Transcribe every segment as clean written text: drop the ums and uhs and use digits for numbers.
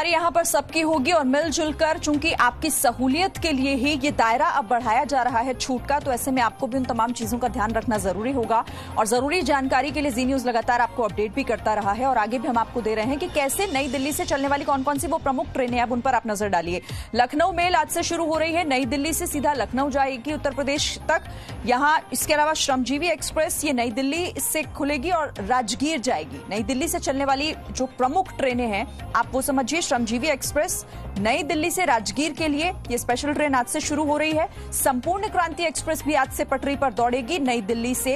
यहाँ पर सबकी होगी और मिलजुल कर, चूंकि आपकी सहूलियत के लिए ही ये दायरा अब बढ़ाया जा रहा है छूट का, तो ऐसे में आपको भी उन तमाम चीजों का ध्यान रखना जरूरी होगा। और जरूरी जानकारी के लिए जी न्यूज लगातार आपको अपडेट भी करता रहा है और आगे भी हम आपको दे रहे हैं कि कैसे नई दिल्ली से चलने वाली कौन कौन सी वो प्रमुख ट्रेनें, अब उन पर आप नजर डालिए। लखनऊ मेल आज से शुरू हो रही है, नई दिल्ली से सीधा लखनऊ जाएगी उत्तर प्रदेश तक। यहाँ इसके अलावा श्रमजीवी एक्सप्रेस ये नई दिल्ली से खुलेगी और राजगीर जाएगी। नई दिल्ली से चलने वाली जो प्रमुख ट्रेनें हैं आप वो समझिए। श्रमजीवी एक्सप्रेस नई दिल्ली से राजगीर के लिए ये स्पेशल ट्रेन आज से शुरू हो रही है। संपूर्ण क्रांति एक्सप्रेस भी आज से पटरी पर दौड़ेगी। नई दिल्ली से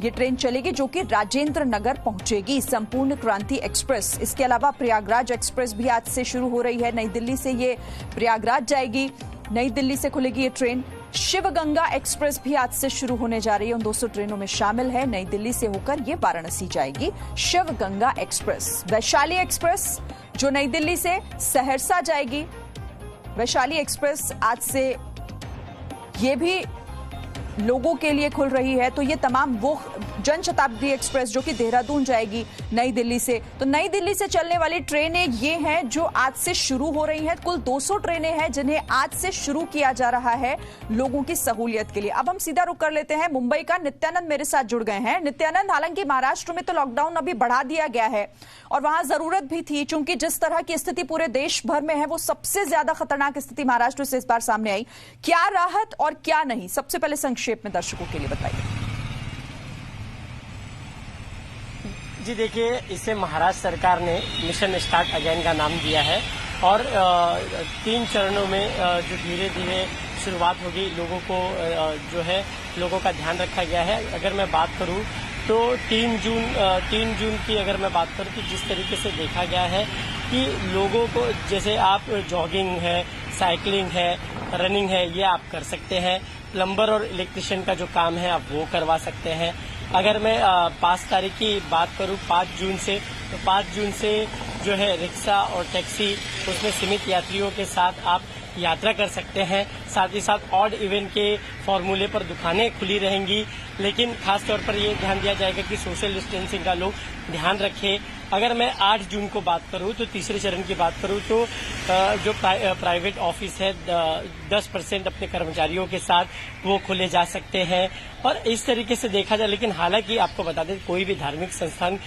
ये ट्रेन चलेगी जो कि राजेंद्र नगर पहुंचेगी, संपूर्ण क्रांति एक्सप्रेस। इसके अलावा प्रयागराज एक्सप्रेस भी आज से शुरू हो रही है, नई दिल्ली से ये प्रयागराज जाएगी। नई दिल्ली से खुलेगी ये ट्रेन। शिव गंगा एक्सप्रेस भी आज से शुरू होने जा रही है, उन 200 ट्रेनों में शामिल है। नई दिल्ली से होकर ये वाराणसी जाएगी शिव गंगा एक्सप्रेस। वैशाली एक्सप्रेस जो नई दिल्ली से सहरसा जाएगी, वैशाली एक्सप्रेस आज से ये भी लोगों के लिए खुल रही है। तो ये तमाम वो जनशताब्दी एक्सप्रेस जो कि देहरादून जाएगी नई दिल्ली से। तो नई दिल्ली से चलने वाली ट्रेनें ये हैं जो आज से शुरू हो रही हैं। कुल 200 ट्रेनें हैं जिन्हें आज से शुरू किया जा रहा है लोगों की सहूलियत के लिए। अब हम सीधा रुख कर लेते हैं मुंबई का। नित्यानंद मेरे साथ जुड़ गए हैं। नित्यानंद, हालांकि महाराष्ट्र में तो लॉकडाउन अभी बढ़ा दिया गया है और वहां जरूरत भी थी, चूंकि जिस तरह की स्थिति पूरे देश भर में है वो सबसे ज्यादा खतरनाक स्थिति महाराष्ट्र से इस बार सामने आई। क्या राहत और क्या नहीं, सबसे पहले संक्षेप में दर्शकों के लिए बताइए। जी देखिए, इसे महाराष्ट्र सरकार ने मिशन स्टार्ट अगेन का नाम दिया है और 3 चरणों में जो धीरे धीरे शुरुआत होगी, लोगों को जो है लोगों का ध्यान रखा गया है। अगर मैं बात करूं तो 3 जून की अगर मैं बात करूं तो जिस तरीके से देखा गया है कि लोगों को, जैसे आप जॉगिंग है, साइकिलिंग है, रनिंग है, ये आप कर सकते हैं। प्लम्बर और इलेक्ट्रिशियन का जो काम है आप वो करवा सकते हैं। अगर मैं 5 तारीख की बात करूं 5 जून से, तो 5 जून से जो है रिक्शा और टैक्सी उसमें सीमित यात्रियों के साथ आप यात्रा कर सकते हैं। साथ ही साथ ऑड इवेंट के फॉर्मूले पर दुकानें खुली रहेंगी, लेकिन खास तौर पर ये ध्यान दिया जाएगा कि सोशल डिस्टेंसिंग का लोग ध्यान रखें। अगर मैं 8 जून को बात करूं तो तीसरे चरण की बात करूं तो जो प्राइवेट ऑफिस है 10% अपने कर्मचारियों के साथ वो खुले जा सकते हैं और इस तरीके से देखा जाए। लेकिन हालांकि आपको बता दें कोई भी धार्मिक संस्थान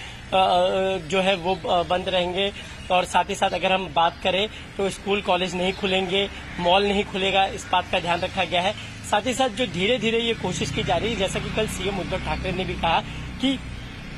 जो है वो बंद रहेंगे और साथ ही साथ अगर हम बात करें तो स्कूल कॉलेज नहीं खुलेंगे, मॉल नहीं खुलेगा, इस बात का ध्यान रखा गया है। साथ ही साथ जो धीरे धीरे ये कोशिश की जा रही है, जैसा कि कल सीएम उद्धव ठाकरे ने भी कहा कि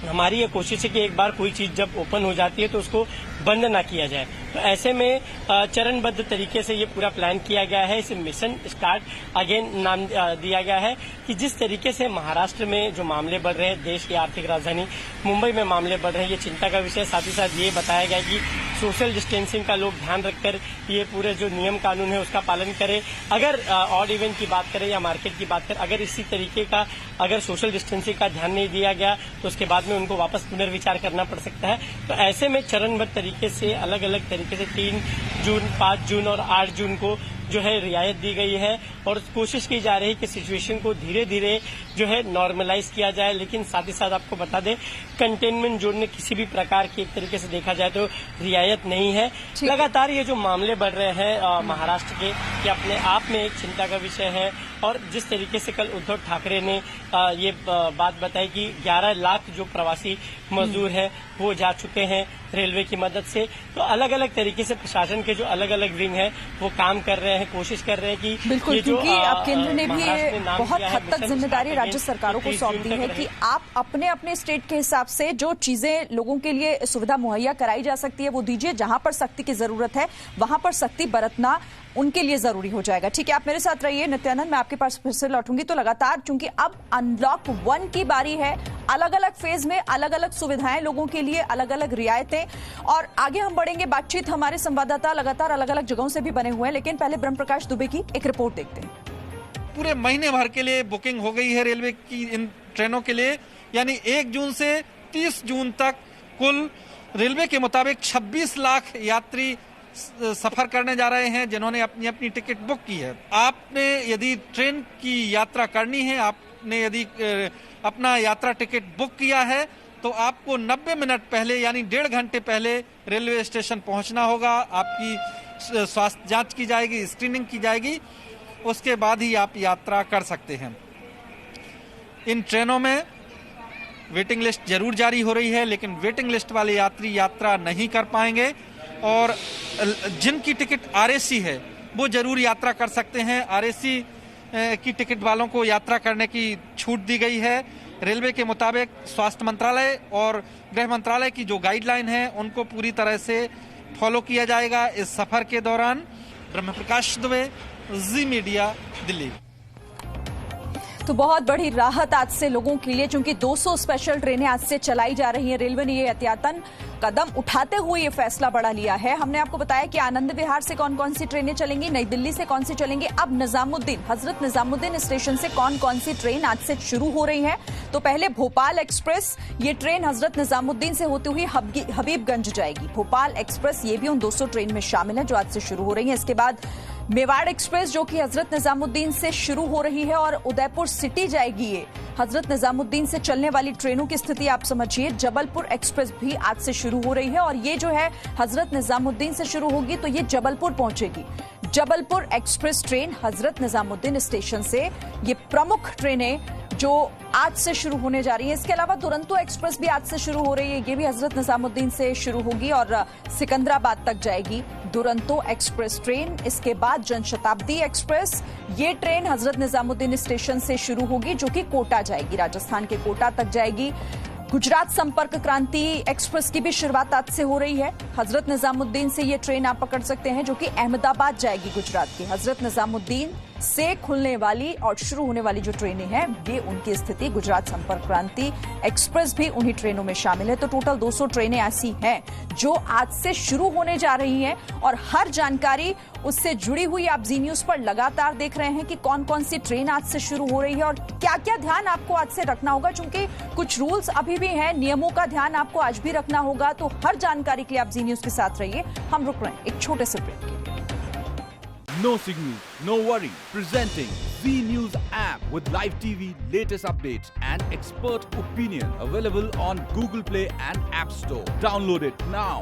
हमारी ये कोशिश है कि एक बार कोई चीज जब ओपन हो जाती है तो उसको बंद ना किया जाए। तो ऐसे में चरणबद्ध तरीके से ये पूरा प्लान किया गया है। इसे मिशन स्टार्ट अगेन नाम दिया गया है कि जिस तरीके से महाराष्ट्र में जो मामले बढ़ रहे हैं, देश की आर्थिक राजधानी मुंबई में मामले बढ़ रहे हैं, ये चिंता का विषय। साथ ही साथ ये बताया गया कि सोशल डिस्टेंसिंग का लोग ध्यान रखकर ये पूरे जो नियम कानून है उसका पालन करें। अगर ऑड इवेंट की बात करें या मार्केट की बात करें, अगर इसी तरीके का अगर सोशल डिस्टेंसिंग का ध्यान नहीं दिया गया तो उसके बाद में उनको वापस पुनर्विचार करना पड़ सकता है। तो ऐसे में चरणबद्ध तरीके से अलग अलग तरीके से 3 जून, 5 जून और 8 जून को जो है रियायत दी गई है और कोशिश की जा रही है कि सिचुएशन को धीरे धीरे जो है नॉर्मलाइज किया जाए। लेकिन साथ ही साथ आपको बता दें कंटेनमेंट जोन में किसी भी प्रकार की एक तरीके से देखा जाए तो रियायत नहीं है। लगातार ये जो मामले बढ़ रहे हैं महाराष्ट्र के, ये अपने आप में एक चिंता का विषय है। और जिस तरीके से कल उद्धव ठाकरे ने ये बात बताई कि 11 लाख जो प्रवासी मजदूर है वो जा चुके हैं रेलवे की मदद से, तो अलग अलग तरीके से प्रशासन के जो अलग अलग विंग है वो काम कर रहे हैं, कोशिश कर रहे हैं कि बिल्कुल, क्योंकि अब केंद्र ने भी बहुत हद तक जिम्मेदारी राज्य सरकारों को सौंप दी है कि आप अपने अपने स्टेट के हिसाब से जो चीजें लोगों के लिए सुविधा मुहैया कराई जा सकती है वो दीजिए। जहां पर सख्ती की जरूरत है वहां पर सख्ती बरतना उनके लिए जरूरी हो जाएगा। ठीक है, आप मेरे साथ रहिए नित्यानंद, मैं आपके पास फिर से लौटूंगी। तो लगातार चूंकि अब अनलॉक 1 की बारी है, अलग अलग फेज में अलग अलग सुविधाएं लोगों के लिए, अलग अलग रियायतें, और आगे हम बढ़ेंगे। बातचीत हमारे संवाददाता लगातार अलग अलग जगहों से भी बने हुए हैं, लेकिन पहले ब्रह्म प्रकाश दुबे की एक रिपोर्ट देखते हैं। पूरे महीने भर के लिए बुकिंग हो गई है रेलवे की इन ट्रेनों के लिए, यानी 1 जून से 30 जून तक कुल रेलवे के मुताबिक 26 लाख यात्री सफर करने जा रहे हैं जिन्होंने अपनी अपनी टिकट बुक की है। आपने यदि ट्रेन की यात्रा करनी है, आपने यदि अपना यात्रा टिकट बुक किया है तो आपको 90 मिनट पहले यानी 1.5 घंटे पहले रेलवे स्टेशन पहुंचना होगा। आपकी स्वास्थ्य जांच की जाएगी, स्क्रीनिंग की जाएगी, उसके बाद ही आप यात्रा कर सकते हैं। इन ट्रेनों में वेटिंग लिस्ट जरूर जारी हो रही है, लेकिन वेटिंग लिस्ट वाले यात्री यात्रा नहीं कर पाएंगे और जिनकी टिकट आरएसी है वो जरूर यात्रा कर सकते हैं। आरएसी की टिकट वालों को यात्रा करने की छूट दी गई है। रेलवे के मुताबिक स्वास्थ्य मंत्रालय और गृह मंत्रालय की जो गाइडलाइन है उनको पूरी तरह से फॉलो किया जाएगा इस सफर के दौरान। ब्रह्म प्रकाश दुबे, जी मीडिया, दिल्ली। तो बहुत बड़ी राहत आज से लोगों के लिए, क्योंकि 200 स्पेशल ट्रेनें आज से चलाई जा रही हैं। रेलवे ने ये एहतियातन कदम उठाते हुए ये फैसला बड़ा लिया है। हमने आपको बताया कि आनंद विहार से कौन कौन सी ट्रेनें चलेंगी, नई दिल्ली से कौन सी चलेंगी, अब निजामुद्दीन, हजरत निजामुद्दीन स्टेशन से कौन कौन सी ट्रेन आज से शुरू हो रही है। तो पहले भोपाल एक्सप्रेस, ये ट्रेन हजरत निजामुद्दीन से होती हुई हबीबगंज जाएगी। भोपाल एक्सप्रेस ये भी उन 200 ट्रेन में शामिल है जो आज से शुरू हो रही है। इसके बाद मेवाड़ एक्सप्रेस जो कि हजरत निजामुद्दीन से शुरू हो रही है और उदयपुर सिटी जाएगी। ये हजरत निजामुद्दीन से चलने वाली ट्रेनों की स्थिति आप समझिए। जबलपुर एक्सप्रेस भी आज से शुरू हो रही है और ये जो है हजरत निजामुद्दीन से शुरू होगी तो ये जबलपुर पहुंचेगी। Jabalpur express train Hazrat Nizamuddin station से, ये प्रमुख ट्रेनें जो आज से शुरू होने जा रही है। इसके अलावा दुरंतो एक्सप्रेस भी आज से शुरू हो रही है, ये भी हजरत निजामुद्दीन से शुरू होगी और सिकंदराबाद तक जाएगी दुरंतो एक्सप्रेस ट्रेन। इसके बाद जनशताब्दी एक्सप्रेस, ये ट्रेन हजरत निजामुद्दीन स्टेशन से शुरू होगी जो कि कोटा जाएगी, राजस्थान के कोटा तक जाएगी। गुजरात संपर्क क्रांति एक्सप्रेस की भी शुरुआत आज से हो रही है। हजरत निजामुद्दीन से ये ट्रेन आप पकड़ सकते हैं जो कि अहमदाबाद जाएगी गुजरात की। हजरत निजामुद्दीन से खुलने वाली और शुरू होने वाली जो ट्रेनें हैं ये उनकी स्थिति, गुजरात संपर्क क्रांति एक्सप्रेस भी उन्हीं ट्रेनों में शामिल है। तो टोटल 200 ट्रेनें ऐसी हैं जो आज से शुरू होने जा रही हैं और हर जानकारी उससे जुड़ी हुई आप जी न्यूज पर लगातार देख रहे हैं कि कौन कौन सी ट्रेन आज से शुरू हो रही है और क्या क्या ध्यान आपको आज से रखना होगा। चूंकि कुछ रूल्स अभी भी हैं, नियमों का ध्यान आपको आज भी रखना होगा। तो हर जानकारी के लिए आप जी न्यूज के साथ रहिए। हम रुक रहे हैं एक छोटे से ब्रेक के लिए। No signal, no worry. Presenting Z News app with live TV, latest updates and expert opinion. Available on Google Play and App Store. Download it now.